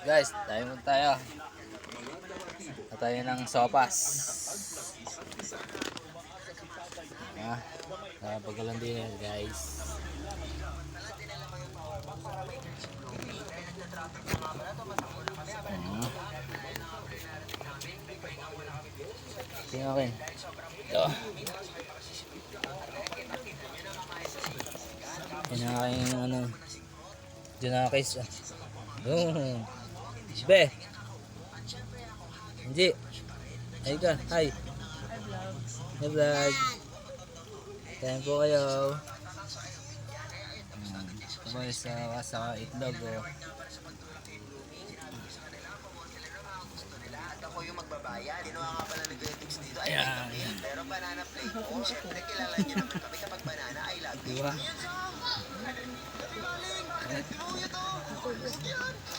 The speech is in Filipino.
Guys, tayo. Tayo ng sopas. Pagkalan din guys. Tingnan ko yun. Ito. Yan ang aking ano. Diyan na guys. Be. Hindi. Ay ka. Hi. Hi vlog. Kain po kayo. Tapos sa itlog oh. Ako yung magbabayad. Ginawa nga pala nag-ethics dito. Ay, pero banana play ko. Siyempre, kilala nyo naman kami kapag banana, I love you. Diba? Yan sa akin. Galing. Tinuyo to. Yan.